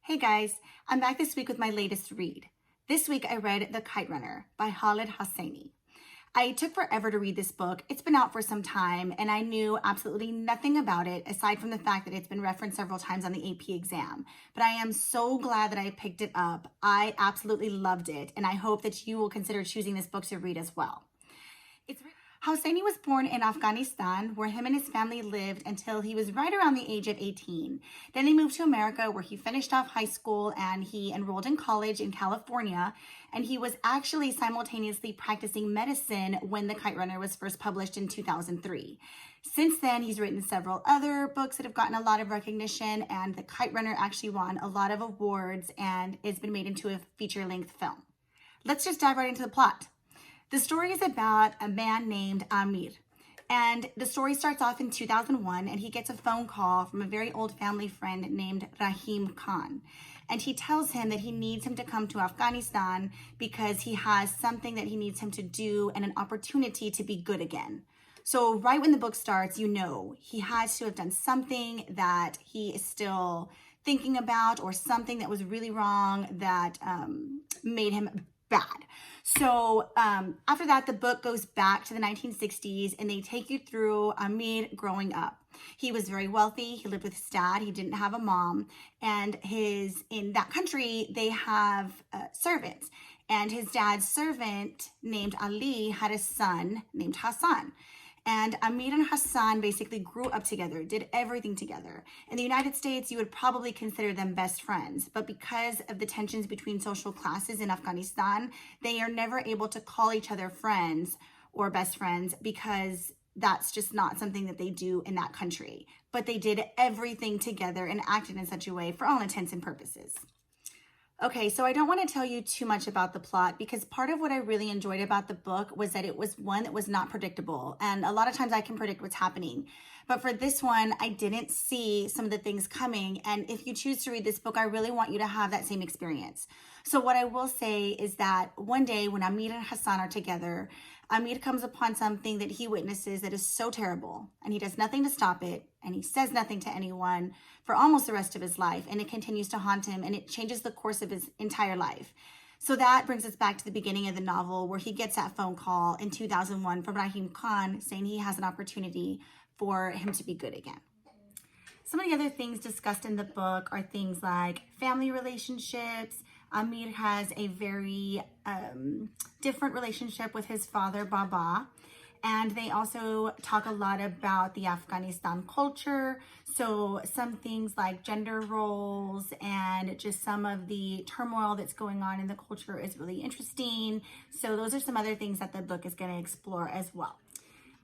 Hey guys, I'm back this week with my latest read. This week I read The Kite Runner by Khaled Hosseini. I took forever to read this book. It's been out for some time and I knew absolutely nothing about it aside from the fact that it's been referenced several times on the AP exam. But I am so glad that I picked it up. I absolutely loved it and I hope that you will consider choosing this book to read as well. Hosseini was born in Afghanistan, where him and his family lived until he was right around the age of 18. Then he moved to America, where he finished off high school and he enrolled in college in California. And he was actually simultaneously practicing medicine when The Kite Runner was first published in 2003. Since then, he's written several other books that have gotten a lot of recognition, and The Kite Runner actually won a lot of awards and has been made into a feature-length film. Let's just dive right into the plot. The story is about a man named Amir, and the story starts off in 2001, and he gets a phone call from a very old family friend named Rahim Khan, and he tells him that he needs him to come to Afghanistan because he has something that he needs him to do and an opportunity to be good again. So right when the book starts, you know he has to have done something that he is still thinking about, or something that was really wrong that made him bad. So after that, the book goes back to the 1960s and they take you through Amir growing up. He was very wealthy. He lived with his dad. He didn't have a mom. And in that country, they have servants. And his dad's servant named Ali had a son named Hassan. And Amir and Hassan basically grew up together, did everything together. In the United States, you would probably consider them best friends. But because of the tensions between social classes in Afghanistan, they are never able to call each other friends or best friends because that's just not something that they do in that country. But they did everything together and acted in such a way for all intents and purposes. Okay, so I don't want to tell you too much about the plot because part of what I really enjoyed about the book was that it was one that was not predictable. And a lot of times I can predict what's happening. But for this one, I didn't see some of the things coming. And if you choose to read this book, I really want you to have that same experience. So what I will say is that one day when Amir and Hassan are together, Amir comes upon something that he witnesses that is so terrible, and he does nothing to stop it, and he says nothing to anyone for almost the rest of his life, and it continues to haunt him, and it changes the course of his entire life. So that brings us back to the beginning of the novel, where he gets that phone call in 2001 from Rahim Khan saying he has an opportunity for him to be good again. Some of the other things discussed in the book are things like family relationships. Amir has a very different relationship with his father, Baba. And they also talk a lot about the Afghanistan culture. So some things like gender roles and just some of the turmoil that's going on in the culture is really interesting. So those are some other things that the book is going to explore as well.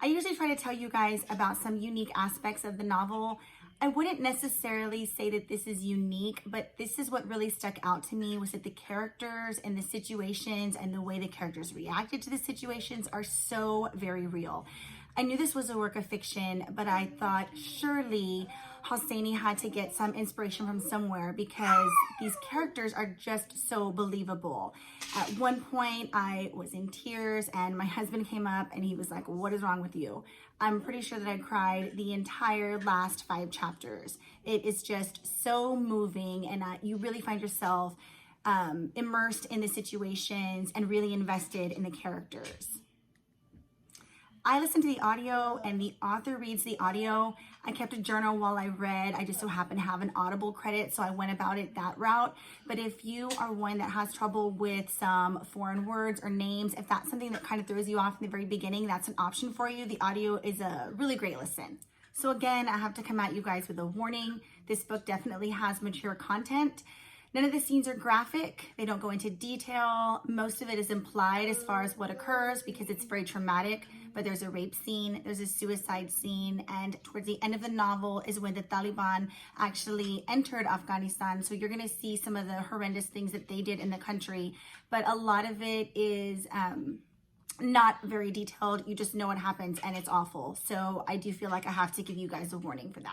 I usually try to tell you guys about some unique aspects of the novel. I wouldn't necessarily say that this is unique, but this is what really stuck out to me, was that the characters and the situations and the way the characters reacted to the situations are so very real. I knew this was a work of fiction, but I thought surely Hosseini had to get some inspiration from somewhere because these characters are just so believable. At one point, I was in tears and my husband came up and he was like, "What is wrong with you?" I'm pretty sure that I cried the entire last 5 chapters. It is just so moving, and you really find yourself immersed in the situations and really invested in the characters. I listened to the audio and the author reads the audio. I kept a journal while I read. I just so happened to have an Audible credit, so I went about it that route. But if you are one that has trouble with some foreign words or names, if that's something that kind of throws you off in the very beginning, that's an option for you. The audio is a really great listen. So again, I have to come at you guys with a warning. This book definitely has mature content. None of the scenes are graphic. They don't go into detail. Most of it is implied as far as what occurs because it's very traumatic, but there's a rape scene, there's a suicide scene, and towards the end of the novel is when the Taliban actually entered Afghanistan. So you're gonna see some of the horrendous things that they did in the country, but a lot of it is not very detailed. You just know what happens and it's awful. So I do feel like I have to give you guys a warning for that.